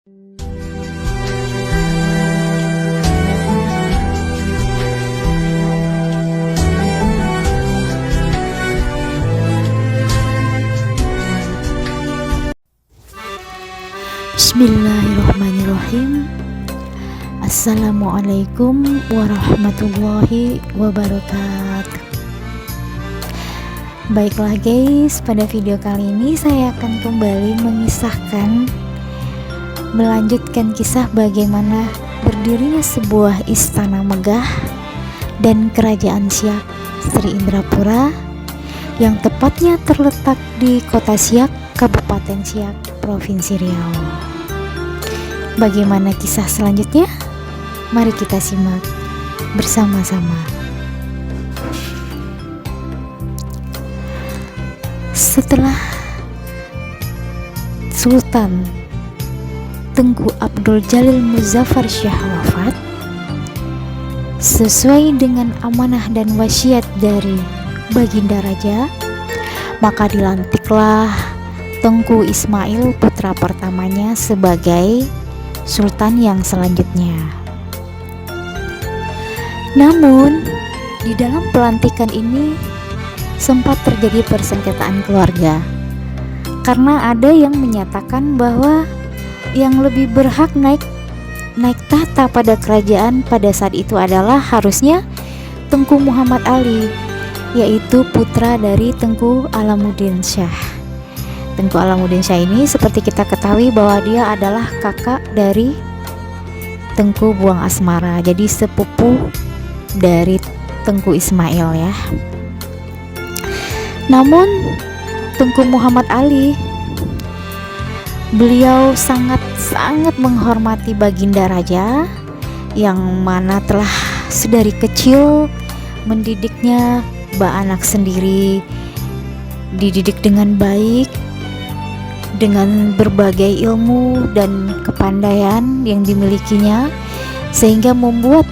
Bismillahirrahmanirrahim. Assalamualaikum warahmatullahi wabarakatuh. Baiklah guys, pada video kali ini saya akan kembali melanjutkan kisah bagaimana berdirinya sebuah istana megah dan kerajaan Siak, Sri Indrapura, yang tepatnya terletak di kota Siak, Kabupaten Siak, Provinsi Riau. Bagaimana kisah selanjutnya? Mari kita simak bersama-sama. Setelah Sultan Tengku Abdul Jalil Muzaffar Shah wafat, sesuai dengan amanah dan wasiat dari Baginda Raja, maka dilantiklah Tengku Ismail putra pertamanya sebagai sultan yang selanjutnya. Namun di dalam pelantikan ini sempat terjadi persengketaan keluarga, karena ada yang menyatakan bahwa yang lebih berhak naik tahta pada kerajaan pada saat itu adalah harusnya Tengku Muhammad Ali, yaitu putra dari Tengku Alamuddin Shah. Tengku Alamuddin Shah ini seperti kita ketahui bahwa dia adalah kakak dari Tengku Buang Asmara, jadi sepupu dari Tengku Ismail ya. Namun Tengku Muhammad Ali, beliau sangat menghormati Baginda Raja, yang mana telah sedari kecil mendidiknya anak sendiri, dididik dengan baik dengan berbagai ilmu dan kepandaian yang dimilikinya, sehingga membuat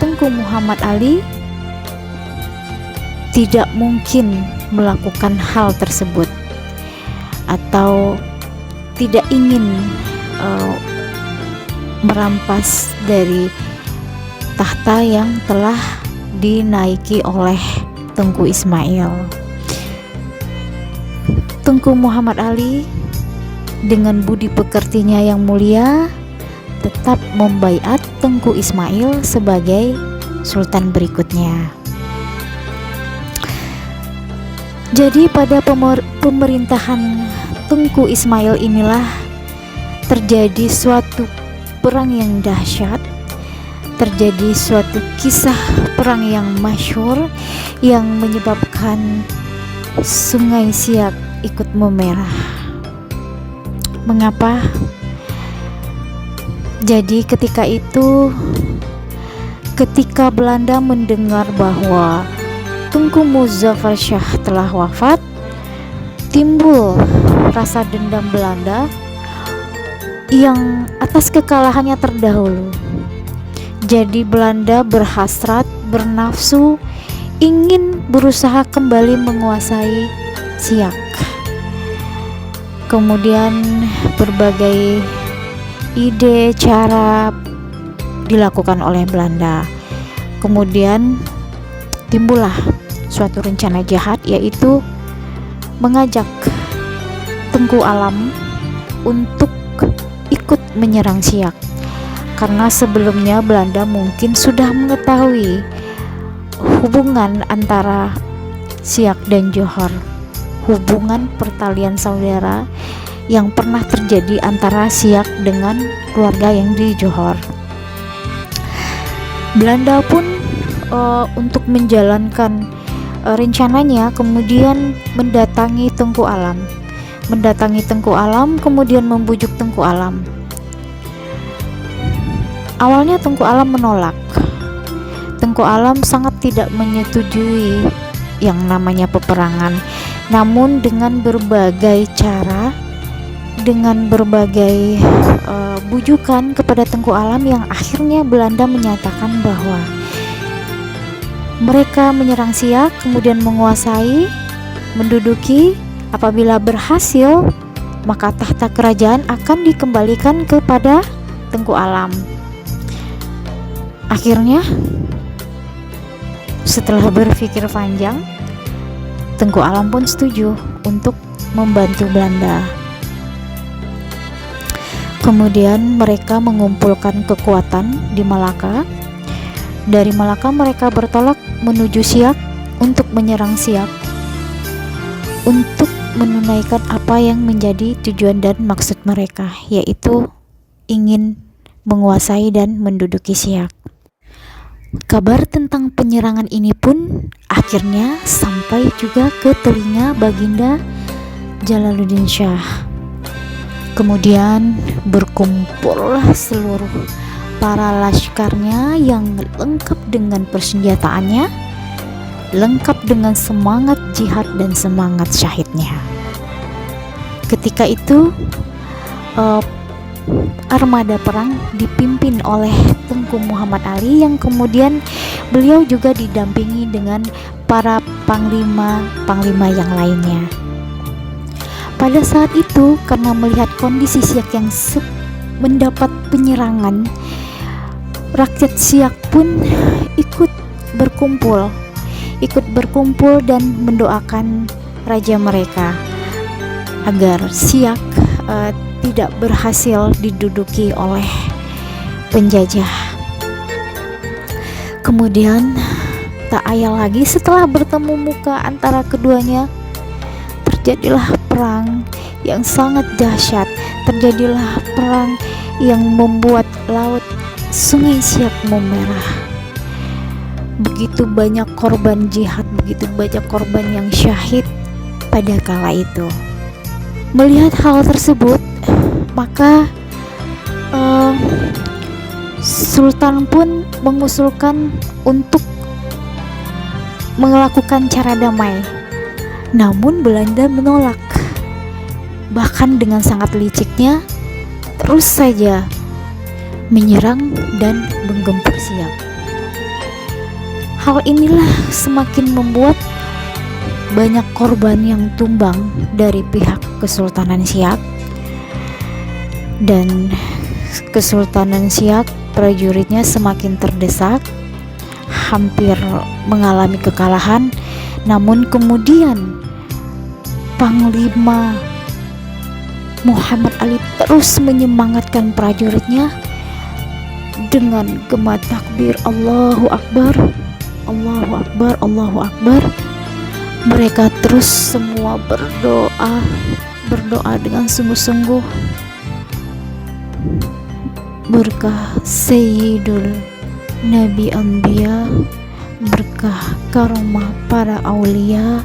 Tengku Muhammad Ali tidak mungkin melakukan hal tersebut atau tidak ingin merampas dari tahta yang telah dinaiki oleh Tengku Ismail. Tengku Muhammad Ali dengan budi pekertinya yang mulia tetap membaiat Tengku Ismail sebagai sultan berikutnya. Jadi pada pemerintahan Tengku Ismail inilah terjadi suatu perang yang dahsyat, terjadi suatu kisah perang yang masyhur yang menyebabkan Sungai Siak ikut memerah. Mengapa? Jadi ketika Belanda mendengar bahwa Tengku Muzaffar Shah telah wafat, timbul rasa dendam Belanda yang atas kekalahannya terdahulu. Jadi Belanda berhasrat, bernafsu, ingin berusaha kembali menguasai Siak. Kemudian berbagai ide, cara dilakukan oleh Belanda. Kemudian timbullah suatu rencana jahat, yaitu mengajak Tengku Alam untuk ikut menyerang Siak, karena sebelumnya Belanda mungkin sudah mengetahui hubungan antara Siak dan Johor, hubungan pertalian saudara yang pernah terjadi antara Siak dengan keluarga yang di Johor. Belanda pun untuk menjalankan rencananya kemudian mendatangi Tengku Alam, kemudian membujuk Tengku Alam. Awalnya Tengku Alam menolak. Tengku Alam sangat tidak menyetujui yang namanya peperangan. Namun dengan berbagai cara, dengan berbagai bujukan kepada Tengku Alam, yang akhirnya Belanda menyatakan bahwa mereka menyerang Siak, kemudian menguasai, menduduki. Apabila berhasil, maka tahta kerajaan akan dikembalikan kepada Tengku Alam. Akhirnya setelah berpikir panjang, Tengku Alam pun setuju untuk membantu Belanda. Kemudian mereka mengumpulkan kekuatan di Malaka. Dari Malaka mereka bertolak menuju Siak untuk menyerang Siak, untuk menunaikan apa yang menjadi tujuan dan maksud mereka, yaitu ingin menguasai dan menduduki Siak. Kabar tentang penyerangan ini pun akhirnya sampai juga ke telinga Baginda Jalaluddin Shah. Kemudian berkumpullah seluruh para laskarnya yang lengkap dengan persenjataannya, lengkap dengan semangat jihad dan semangat syahidnya. Ketika itu armada perang dipimpin oleh Tengku Muhammad Ali, yang kemudian beliau juga didampingi dengan para panglima yang lainnya. Pada saat itu, karena melihat kondisi Siak yang mendapat penyerangan, rakyat Siak pun ikut berkumpul dan mendoakan raja mereka agar Siak tidak berhasil diduduki oleh penjajah. Kemudian tak ayal lagi, setelah bertemu muka antara keduanya, terjadilah perang yang sangat dahsyat. Terjadilah perang yang membuat laut Sungai Siak memerah. Begitu banyak korban jihad, begitu banyak korban yang syahid pada kala itu. Melihat hal tersebut, maka Sultan pun mengusulkan untuk melakukan cara damai. Namun Belanda menolak. Bahkan dengan sangat liciknya terus saja menyerang dan menggempur Siak. Hal inilah semakin membuat banyak korban yang tumbang dari pihak Kesultanan Siak, dan Kesultanan Siak prajuritnya semakin terdesak, hampir mengalami kekalahan. Namun kemudian Panglima Muhammad Ali terus menyemangatkan prajuritnya dengan gema takbir Allahu Akbar, Allahu Akbar, Allahu Akbar. Mereka terus semua berdoa dengan sungguh-sungguh, berkah Sayyidul Nabi Anbiya, berkah karomah para aulia,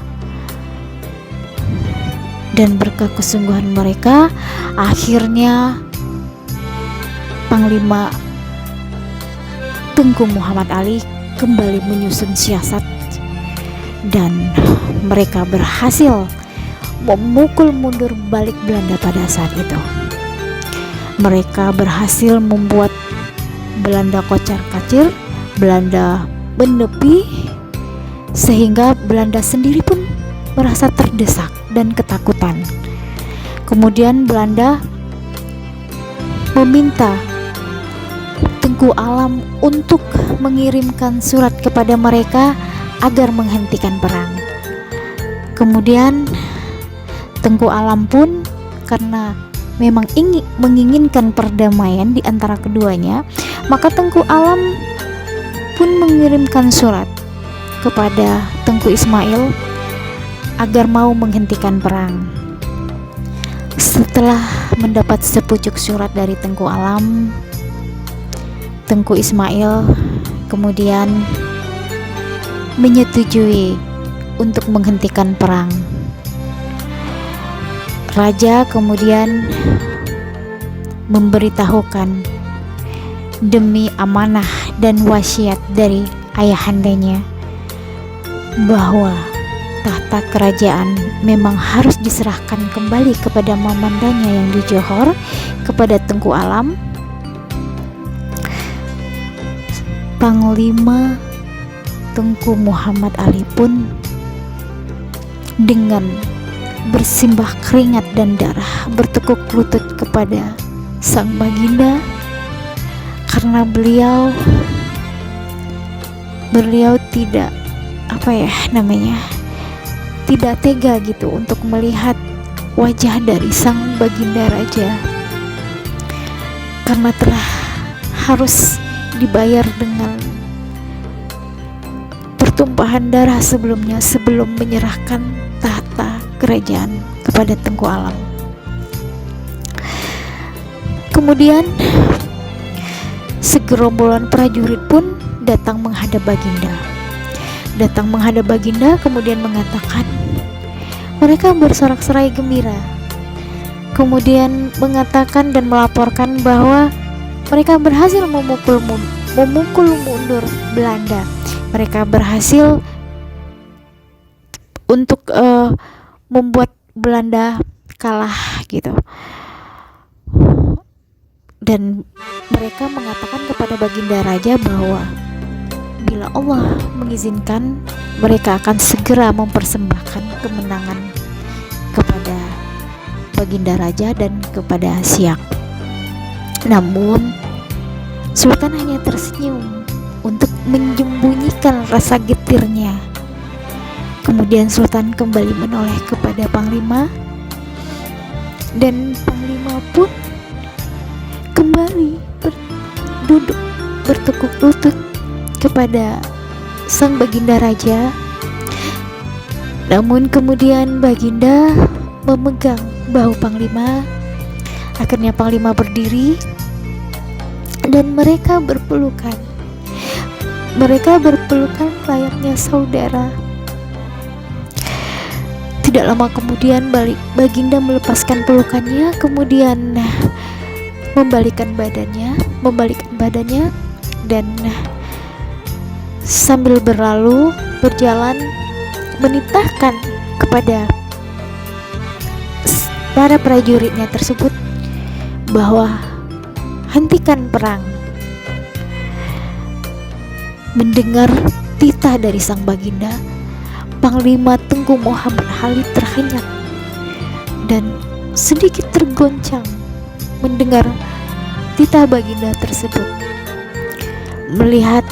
dan berkah kesungguhan mereka. Akhirnya Panglima Tengku Muhammad Ali kembali menyusun siasat, dan mereka berhasil memukul mundur balik Belanda pada saat itu. Mereka berhasil membuat Belanda kocar-kacir, Belanda menepi, sehingga Belanda sendiri pun merasa terdesak dan ketakutan. Kemudian Belanda meminta Tengku Alam untuk mengirimkan surat kepada mereka agar menghentikan perang. Kemudian Tengku Alam pun, karena memang menginginkan perdamaian di antara keduanya, maka Tengku Alam pun mengirimkan surat kepada Tengku Ismail agar mau menghentikan perang. Setelah mendapat sepucuk surat dari Tengku Alam, Tengku Ismail kemudian menyetujui untuk menghentikan perang. Raja kemudian memberitahukan demi amanah dan wasiat dari ayahandanya bahwa tahta kerajaan memang harus diserahkan kembali kepada mamandanya yang di Johor, kepada Tengku Alam. Panglima Tengku Muhammad Ali pun dengan bersimbah keringat dan darah, bertekuk lutut kepada sang baginda, karena beliau tidak tidak tega gitu untuk melihat wajah dari sang baginda raja, karena telah harus dibayar dengan pertumpahan darah sebelumnya sebelum menyerahkan tahta kerajaan kepada Tengku Alam. Kemudian segerombolan prajurit pun datang menghadap baginda, kemudian mengatakan, mereka bersorak-sorai gembira, kemudian mengatakan dan melaporkan bahwa mereka berhasil memukul mundur Belanda. Mereka berhasil untuk membuat Belanda kalah gitu. Dan mereka mengatakan kepada baginda raja bahwa bila Allah mengizinkan, mereka akan segera mempersembahkan kemenangan kepada baginda raja dan kepada Siak. Namun Sultan hanya tersenyum untuk menyembunyikan rasa getirnya. Kemudian Sultan kembali menoleh kepada Panglima, dan Panglima pun kembali duduk bertekuk lutut kepada sang baginda raja. Namun kemudian baginda memegang bahu Panglima. Akhirnya Panglima berdiri dan mereka berpelukan layaknya saudara. Tidak lama kemudian baginda melepaskan pelukannya, kemudian membalikkan badannya dan sambil berjalan menitahkan kepada para prajuritnya tersebut bahwa hentikan perang. Mendengar titah dari sang baginda, Panglima Tengku Muhammad Ali terhenyak dan sedikit tergoncang mendengar titah baginda tersebut. Melihat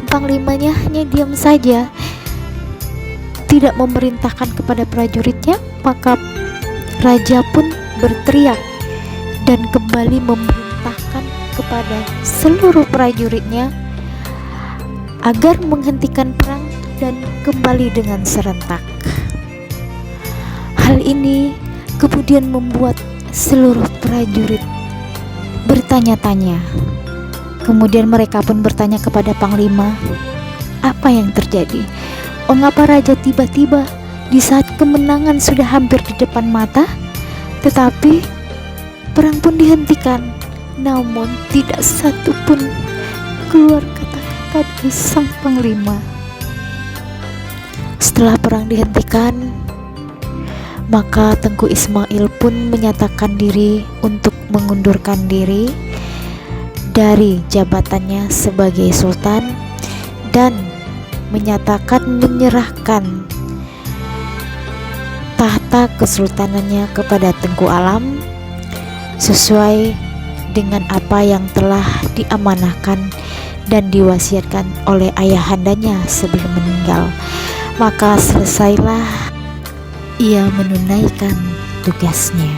panglimanya hanya diam saja, tidak memerintahkan kepada prajuritnya, maka raja pun berteriak dan kembali memerintahkan kepada seluruh prajuritnya agar menghentikan perang dan kembali dengan serentak. Hal ini kemudian membuat seluruh prajurit bertanya-tanya. Kemudian mereka pun bertanya kepada Panglima, apa yang terjadi? Mengapa raja tiba-tiba di saat kemenangan sudah hampir di depan mata, tetapi perang pun dihentikan, namun tidak satu pun keluar kata-kata dari sang Panglima. Setelah perang dihentikan, maka Tengku Ismail pun menyatakan diri untuk mengundurkan diri dari jabatannya sebagai sultan dan menyatakan menyerahkan tahta kesultanannya kepada Tengku Alam sesuai dengan apa yang telah diamanahkan dan diwasiatkan oleh ayahandanya sebelum meninggal. Maka selesailah ia menunaikan tugasnya.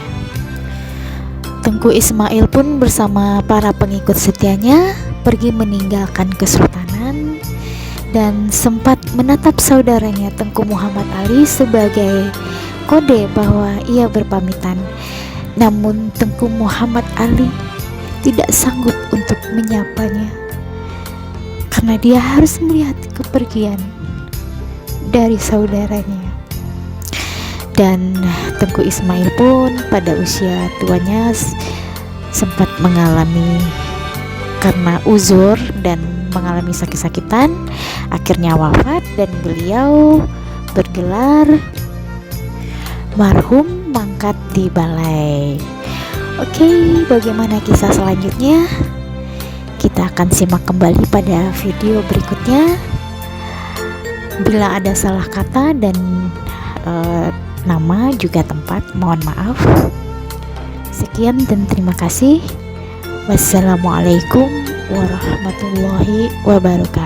Tengku Ismail pun bersama para pengikut setianya pergi meninggalkan kesultanan dan sempat menatap saudaranya Tengku Muhammad Ali sebagai kode bahwa ia berpamitan. Namun Tengku Muhammad Ali tidak sanggup untuk menyapanya karena dia harus melihat kepergian dari saudaranya. Dan Tengku Ismail pun pada usia tuanya sempat mengalami karena uzur dan mengalami sakit-sakitan, akhirnya wafat dan beliau bergelar marhum mangkat di balai. Oke, bagaimana kisah selanjutnya? Kita akan simak kembali pada video berikutnya. Bila ada salah kata dan nama juga tempat. Mohon maaf. Sekian dan terima kasih. Wassalamualaikum warahmatullahi wabarakatuh.